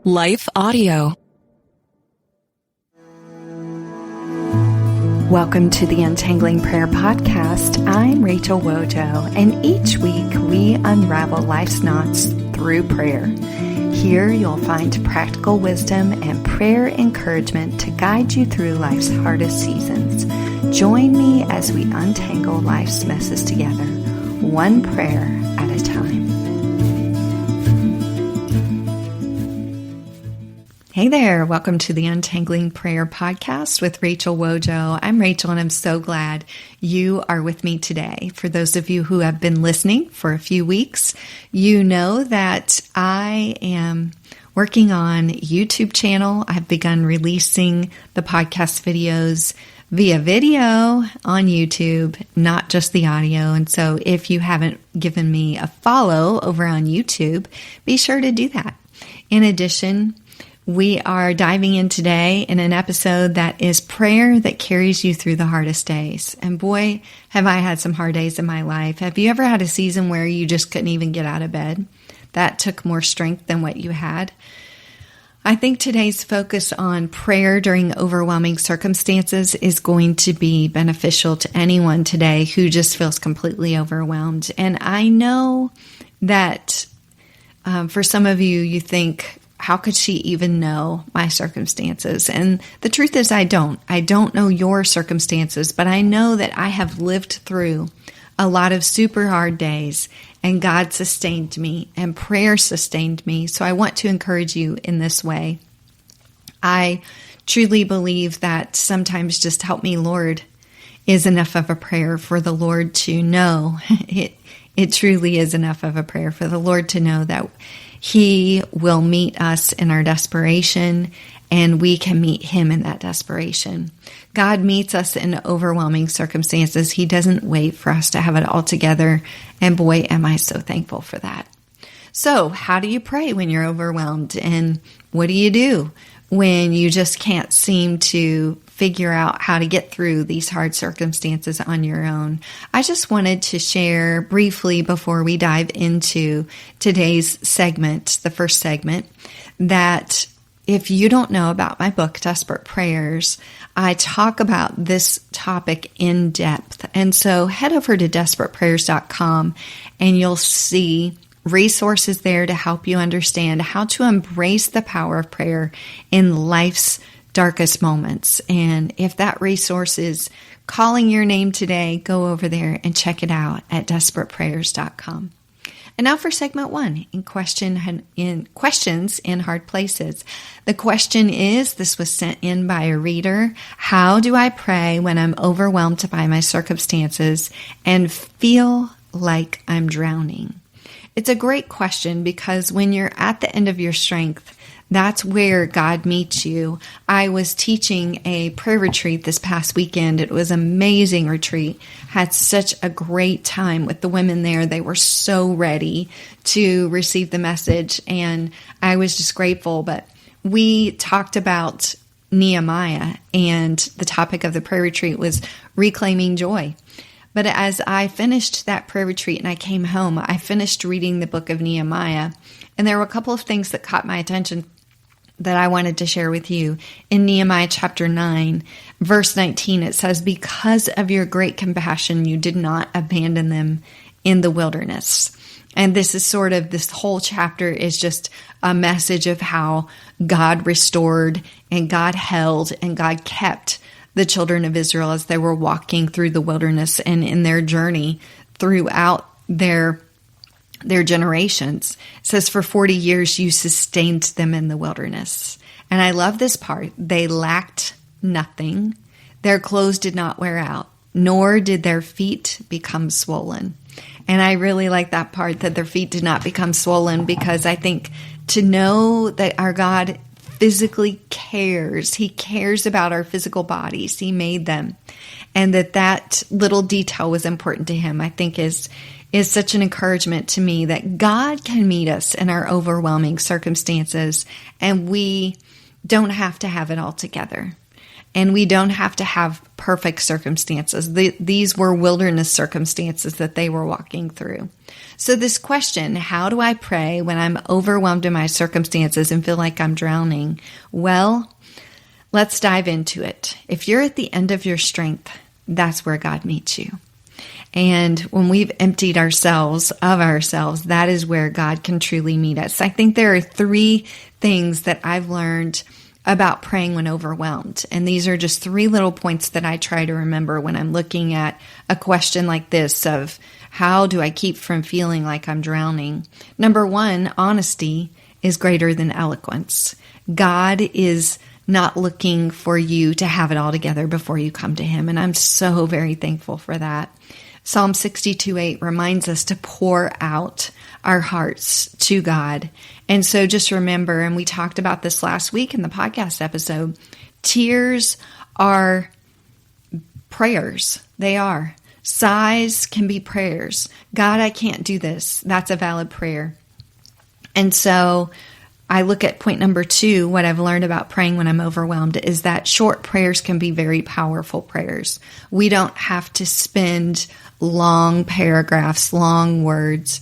Life Audio. Welcome to the Untangling Prayer podcast. I'm Rachel Wojo, and each week we unravel life's knots through prayer. Here you'll find practical wisdom and prayer encouragement to guide you through life's hardest seasons. Join me as we untangle life's messes together, one prayer at a time. Hey there, welcome to the Untangling Prayer podcast with Rachel Wojo. I'm Rachel and I'm so glad you are with me today. For those of you who have been listening for a few weeks, you know that I am working on a YouTube channel. I've begun releasing the podcast videos via video on YouTube, not just the audio. And so if you haven't given me a follow over on YouTube, be sure to do that. In addition, we are diving in today in an episode that is prayer that carries you through the hardest days. And boy, have I had some hard days in my life. Have you ever had a season where you just couldn't even get out of bed? That took more strength than what you had. I think today's focus on prayer during overwhelming circumstances is going to be beneficial to anyone today who just feels completely overwhelmed. And I know that for some of you, you think, how could she even know my circumstances? And the truth is I don't. I don't know your circumstances, but I know that I have lived through a lot of super hard days and God sustained me and prayer sustained me. So I want to encourage you in this way. I truly believe that sometimes just help me, Lord, is enough of a prayer for the Lord to know. It truly is enough of a prayer for the Lord to know that He will meet us in our desperation, and we can meet Him in that desperation. God meets us in overwhelming circumstances. He doesn't wait for us to have it all together, and boy, am I so thankful for that. So, how do you pray when you're overwhelmed, and what do you do when you just can't seem to figure out how to get through these hard circumstances on your own? I just wanted to share briefly before we dive into today's segment, the first segment, that if you don't know about my book, Desperate Prayers, I talk about this topic in depth. And so head over to desperateprayers.com and you'll see resources there to help you understand how to embrace the power of prayer in life's darkest moments. And if that resource is calling your name today, go over there and check it out at desperateprayers.com. And now for segment one, in questions in hard places. The question is, this was sent in by a reader: how do I pray when I'm overwhelmed by my circumstances and feel like I'm drowning? It's a great question because when you're at the end of your strength, that's where God meets you. I was teaching a prayer retreat this past weekend. It was an amazing retreat. Had such a great time with the women there. They were so ready to receive the message, and I was just grateful. But we talked about Nehemiah, and the topic of the prayer retreat was reclaiming joy. But as I finished that prayer retreat and I came home, I finished reading the book of Nehemiah, and there were a couple of things that caught my attention that I wanted to share with you. In Nehemiah chapter 9, verse 19, it says, "Because of your great compassion, you did not abandon them in the wilderness." And this is sort of, this whole chapter is just a message of how God restored and God held and God kept the children of Israel as they were walking through the wilderness and in their journey throughout their generations. It says, for 40 years you sustained them in the wilderness. And I love this part. They lacked nothing. Their clothes did not wear out, nor did their feet become swollen. And I really like that part, that their feet did not become swollen, because I think to know that our God physically cares. He cares about our physical bodies. He made them. And that little detail was important to Him, I think is such an encouragement to me, that God can meet us in our overwhelming circumstances, and we don't have to have it all together. And we don't have to have perfect circumstances. These were wilderness circumstances that they were walking through. So this question, how do I pray when I'm overwhelmed in my circumstances and feel like I'm drowning? Well, let's dive into it. If you're at the end of your strength, that's where God meets you. And when we've emptied ourselves of ourselves, that is where God can truly meet us. I think there are 3 things that I've learned about praying when overwhelmed. And these are just 3 little points that I try to remember when I'm looking at a question like this of how do I keep from feeling like I'm drowning? Number 1, honesty is greater than eloquence. God is not looking for you to have it all together before you come to Him. And I'm so very thankful for that. Psalm 62:8 reminds us to pour out our hearts to God. And so just remember, and we talked about this last week in the podcast episode, tears are prayers. They are. Sighs can be prayers. God, I can't do this. That's a valid prayer. And so I look at point number 2, what I've learned about praying when I'm overwhelmed is that short prayers can be very powerful prayers. We don't have to spend long paragraphs, long words.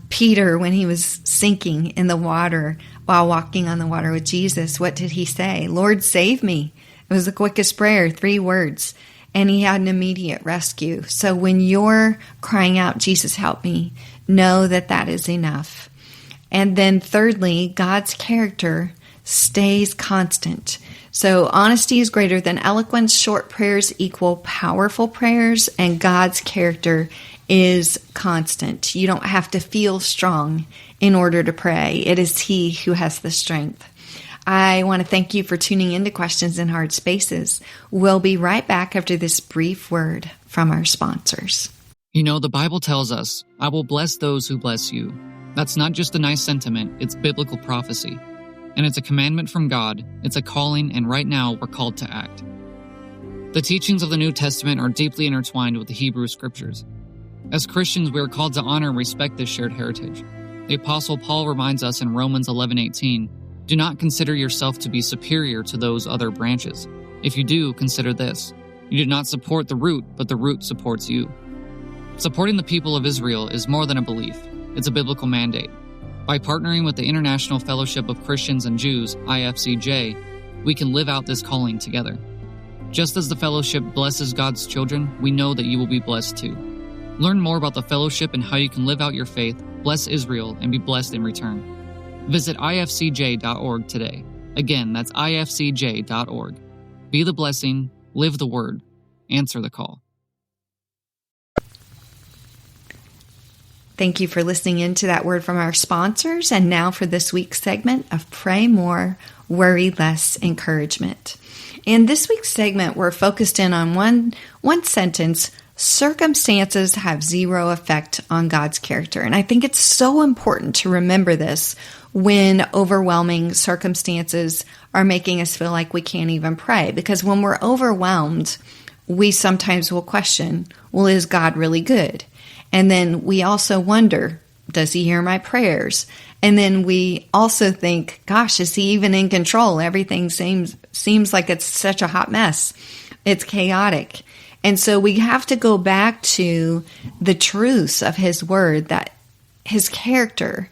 Peter, when he was sinking in the water while walking on the water with Jesus, what did he say? Lord, save me. It was the quickest prayer, 3 words, and he had an immediate rescue. So when you're crying out, Jesus, help me, know that that is enough. And then thirdly, God's character stays constant. So honesty is greater than eloquence. Short prayers equal powerful prayers, and God's character is constant. You don't have to feel strong in order to pray. It is He who has the strength. I want to thank you for tuning into Questions in Hard Spaces. We'll be right back after this brief word from our sponsors. You know, the Bible tells us, I will bless those who bless you. That's not just a nice sentiment, it's biblical prophecy. And it's a commandment from God, it's a calling, and right now we're called to act. The teachings of the New Testament are deeply intertwined with the Hebrew Scriptures. As Christians, we are called to honor and respect this shared heritage. The Apostle Paul reminds us in Romans 11:18, do not consider yourself to be superior to those other branches. If you do, consider this. You did not support the root, but the root supports you. Supporting the people of Israel is more than a belief. It's a biblical mandate. By partnering with the International Fellowship of Christians and Jews, IFCJ, we can live out this calling together. Just as the fellowship blesses God's children, we know that you will be blessed too. Learn more about the fellowship and how you can live out your faith, bless Israel, and be blessed in return. Visit ifcj.org today. Again, that's ifcj.org. Be the blessing, live the word, answer the call. Thank you for listening in to that word from our sponsors. And now for this week's segment of Pray More, Worry Less Encouragement. In this week's segment, we're focused in on one sentence: circumstances have zero effect on God's character. And I think it's so important to remember this when overwhelming circumstances are making us feel like we can't even pray. Because when we're overwhelmed, we sometimes will question, well, is God really good? And then we also wonder, does He hear my prayers? And then we also think, gosh, is He even in control? Everything seems like it's such a hot mess. It's chaotic. And so we have to go back to the truths of His word, that His character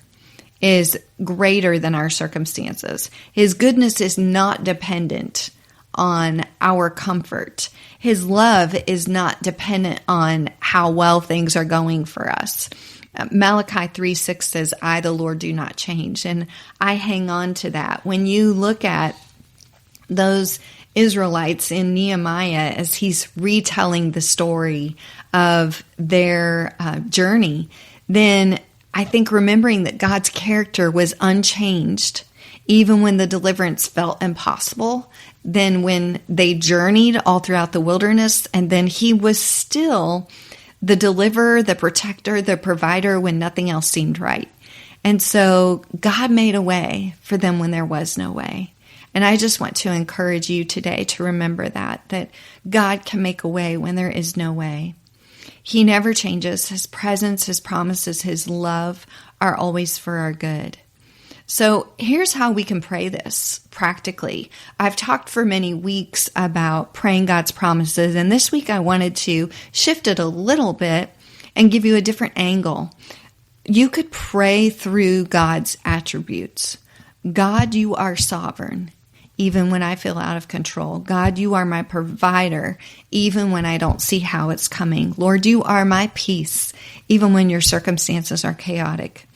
is greater than our circumstances. His goodness is not dependent on our comfort. His love is not dependent on how well things are going for us. Malachi 3:6 says, I, the Lord, do not change. And I hang on to that. When you look at those Israelites in Nehemiah as he's retelling the story of their journey, then I think remembering that God's character was unchanged, even when the deliverance felt impossible, then when they journeyed all throughout the wilderness, and then He was still the deliverer, the protector, the provider when nothing else seemed right. And so God made a way for them when there was no way. And I just want to encourage you today to remember that God can make a way when there is no way. He never changes. His presence, His promises, His love are always for our good. So here's how we can pray this practically. I've talked for many weeks about praying God's promises, and this week I wanted to shift it a little bit and give you a different angle. You could pray through God's attributes. God, you are sovereign, even when I feel out of control. God, you are my provider, even when I don't see how it's coming. Lord, you are my peace, even when your circumstances are chaotic.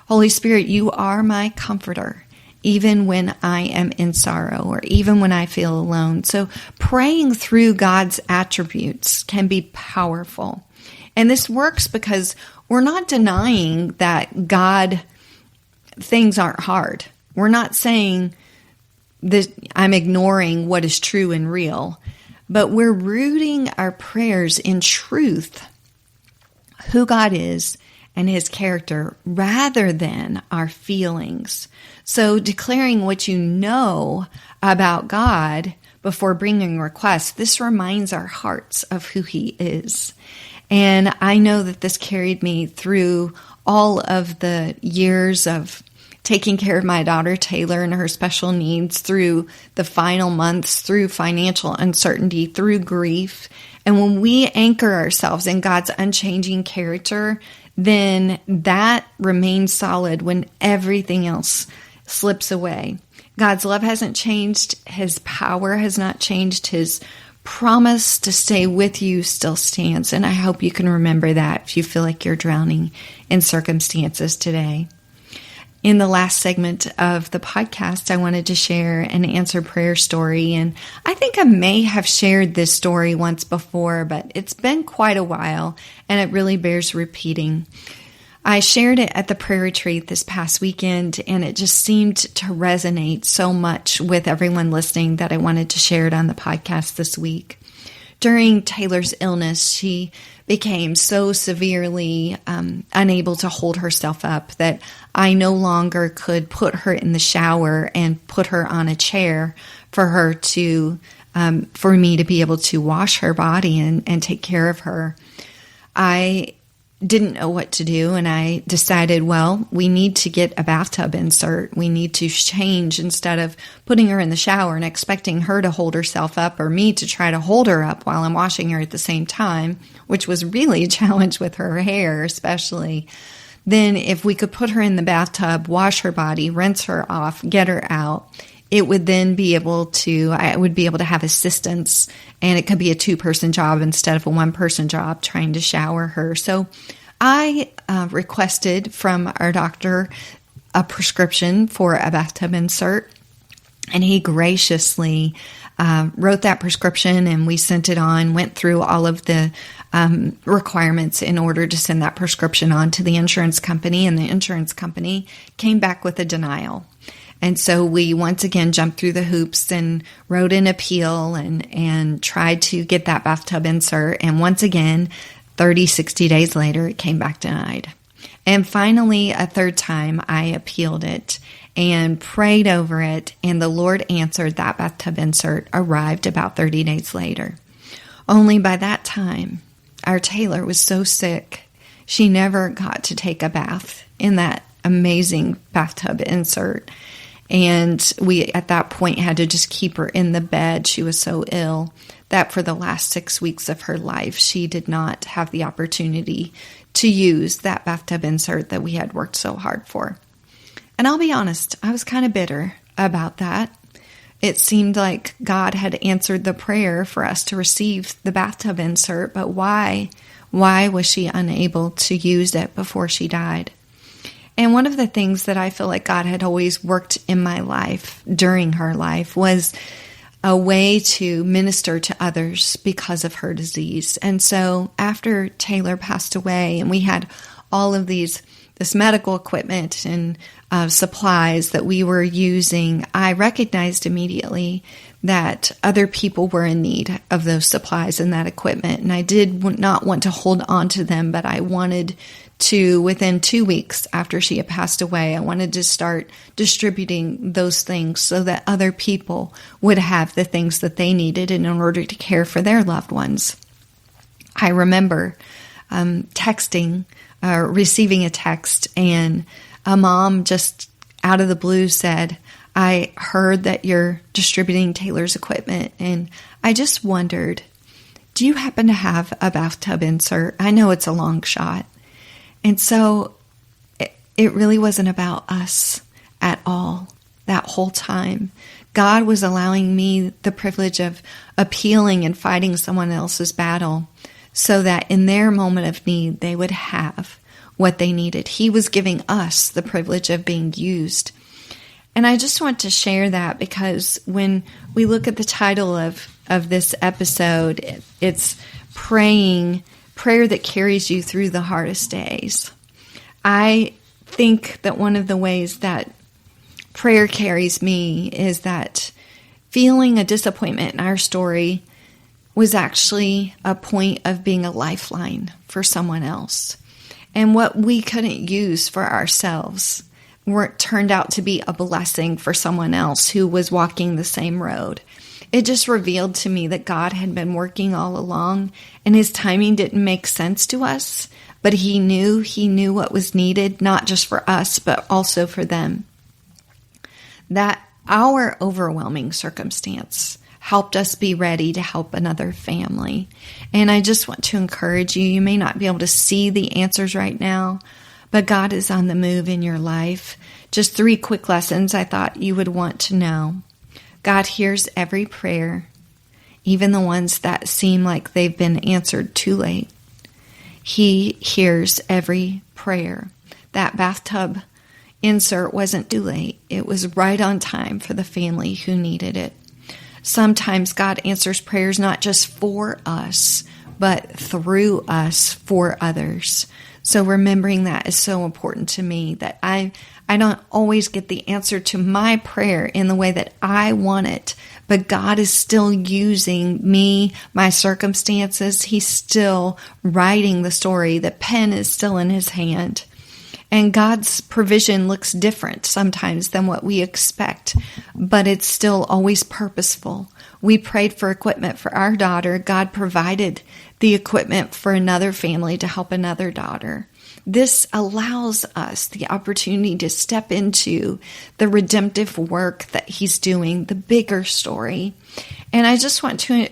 Holy Spirit, you are my comforter, even when I am in sorrow or even when I feel alone. So praying through God's attributes can be powerful. And this works because we're not denying that things aren't hard. We're not saying that I'm ignoring what is true and real, but we're rooting our prayers in truth, who God is and his character, rather than our feelings. So declaring what you know about God before bringing requests, this reminds our hearts of who he is. And I know that this carried me through all of the years of taking care of my daughter Taylor and her special needs, through the final months, through financial uncertainty, through grief. And when we anchor ourselves in God's unchanging character, then that remains solid when everything else slips away. God's love hasn't changed. His power has not changed. His promise to stay with you still stands. And I hope you can remember that if you feel like you're drowning in circumstances today. In the last segment of the podcast, I wanted to share an answered prayer story. And I think I may have shared this story once before, but it's been quite a while and it really bears repeating. I shared it at the prayer retreat this past weekend, and it just seemed to resonate so much with everyone listening that I wanted to share it on the podcast this week. During Taylor's illness, she became so severely unable to hold herself up that I no longer could put her in the shower and put her on a chair for her to, for me to be able to wash her body and take care of her. I didn't know what to do, and I decided, well, we need to get a bathtub insert. We need to change, instead of putting her in the shower and expecting her to hold herself up or me to try to hold her up while I'm washing her at the same time, which was really a challenge with her hair especially. Then if we could put her in the bathtub, wash her body, rinse her off, get her out, it would then be able to, I would be able to have assistance, and it could be a 2-person job instead of a 1-person job trying to shower her. So I requested from our doctor a prescription for a bathtub insert, and he graciously wrote that prescription, and we sent it on, went through all of the requirements in order to send that prescription on to the insurance company, and the insurance company came back with a denial. And so we once again jumped through the hoops and wrote an appeal and tried to get that bathtub insert. And once again, 60 days later, it came back denied. And finally, a third time, I appealed it and prayed over it. And the Lord answered. That bathtub insert arrived about 30 days later. Only by that time, our Taylor was so sick, she never got to take a bath in that amazing bathtub insert. And we, at that point, had to just keep her in the bed. She was so ill that for the last 6 weeks of her life, she did not have the opportunity to use that bathtub insert that we had worked so hard for. And I'll be honest, I was kind of bitter about that. It seemed like God had answered the prayer for us to receive the bathtub insert, but why was she unable to use it before she died? And one of the things that I feel like God had always worked in my life during her life was a way to minister to others because of her disease. And so after Taylor passed away and we had all of this medical equipment and supplies that we were using, I recognized immediately that other people were in need of those supplies and that equipment. And I did not want to hold on to them, but I wanted to, within 2 weeks after she had passed away, I wanted to start distributing those things so that other people would have the things that they needed in order to care for their loved ones. I remember receiving a text, and a mom just out of the blue said, I heard that you're distributing Taylor's equipment, and I just wondered, do you happen to have a bathtub insert? I know it's a long shot. And so it really wasn't about us at all that whole time. God was allowing me the privilege of appealing and fighting someone else's battle so that in their moment of need, they would have what they needed. He was giving us the privilege of being used. And I just want to share that because when we look at the title of this episode, it's prayer that carries you through the hardest days. I think that one of the ways that prayer carries me is that feeling a disappointment in our story was actually a point of being a lifeline for someone else. And what we couldn't use for ourselves turned out to be a blessing for someone else who was walking the same road. It just revealed to me that God had been working all along, and his timing didn't make sense to us, but he knew what was needed, not just for us, but also for them. That our overwhelming circumstance helped us be ready to help another family. And I just want to encourage you. You may not be able to see the answers right now, but God is on the move in your life. Just 3 quick lessons I thought you would want to know. God hears every prayer, even the ones that seem like they've been answered too late. He hears every prayer. That bathtub insert wasn't too late. It was right on time for the family who needed it. Sometimes God answers prayers not just for us, but through us for others. So remembering that is so important to me, that I don't always get the answer to my prayer in the way that I want it, but God is still using me, my circumstances. He's still writing the story. The pen is still in his hand. And God's provision looks different sometimes than what we expect, but it's still always purposeful. We prayed for equipment for our daughter. God provided the equipment for another family to help another daughter. This allows us the opportunity to step into the redemptive work that he's doing, the bigger story. And I just want to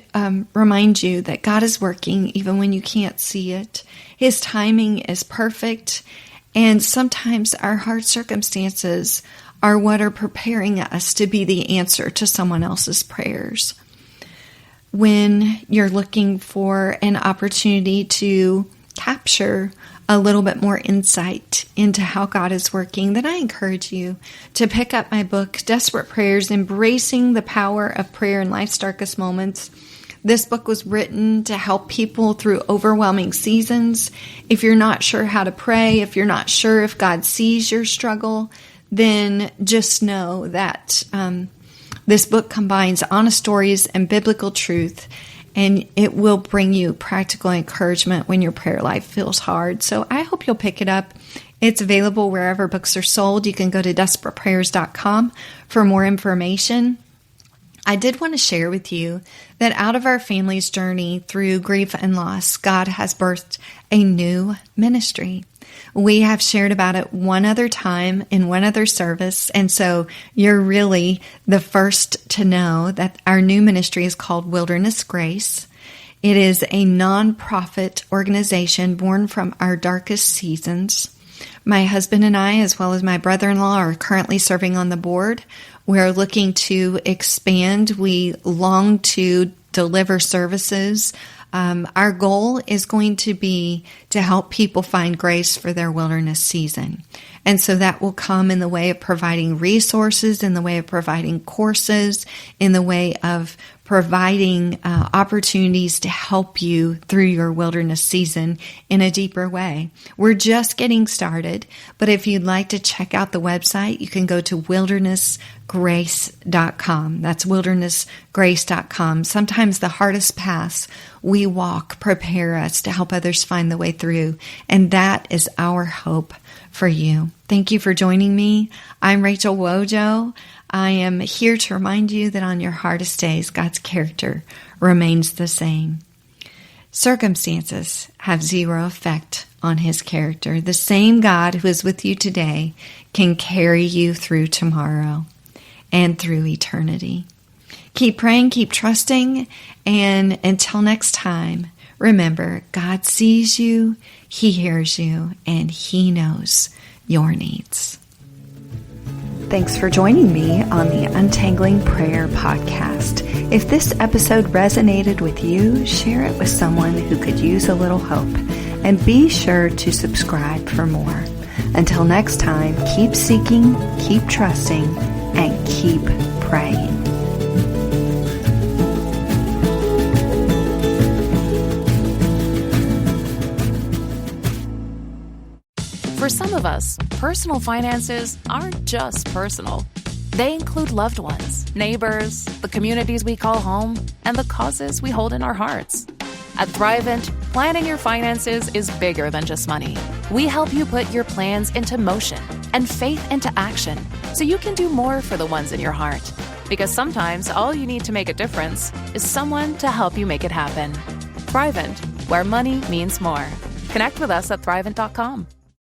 remind you that God is working even when you can't see it. His timing is perfect. And sometimes our hard circumstances are what are preparing us to be the answer to someone else's prayers. When you're looking for an opportunity to capture a little bit more insight into how God is working, then I encourage you to pick up my book, Desperate Prayers, Embracing the Power of Prayer in Life's Darkest Moments. This book was written to help people through overwhelming seasons. If you're not sure how to pray, if you're not sure if God sees your struggle, then just know that this book combines honest stories and biblical truth, and it will bring you practical encouragement when your prayer life feels hard. So I hope you'll pick it up. It's available wherever books are sold. You can go to desperateprayers.com for more information. I did want to share with you that out of our family's journey through grief and loss, God has birthed a new ministry. We have shared about it one other time in one other service, and so you're really the first to know that our new ministry is called Wilderness Grace. It is a nonprofit organization born from our darkest seasons. My husband and I, as well as my brother-in-law, are currently serving on the board. We're looking to expand. We long to deliver services. Our goal is going to be to help people find grace for their wilderness season. And so that will come in the way of providing resources, in the way of providing courses, in the way of providing opportunities to help you through your wilderness season in a deeper way. We're just getting started, but if you'd like to check out the website, you can go to wildernessgrace.com. That's wildernessgrace.com. Sometimes the hardest paths we walk prepare us to help others find the way through, and that is our hope for you. Thank you for joining me. I'm Rachel Wojo. I am here to remind you that on your hardest days, God's character remains the same. Circumstances have zero effect on his character. The same God who is with you today can carry you through tomorrow and through eternity. Keep praying, keep trusting, and until next time, remember, God sees you, He hears you, and He knows your needs. Thanks for joining me on the Untangling Prayer podcast. If this episode resonated with you, share it with someone who could use a little hope. And be sure to subscribe for more. Until next time, keep seeking, keep trusting, and keep praying. For some of us, personal finances aren't just personal. They include loved ones, neighbors, the communities we call home, and the causes we hold in our hearts. At Thrivent, planning your finances is bigger than just money. We help you put your plans into motion and faith into action so you can do more for the ones in your heart. Because sometimes all you need to make a difference is someone to help you make it happen. Thrivent, where money means more. Connect with us at Thrivent.com.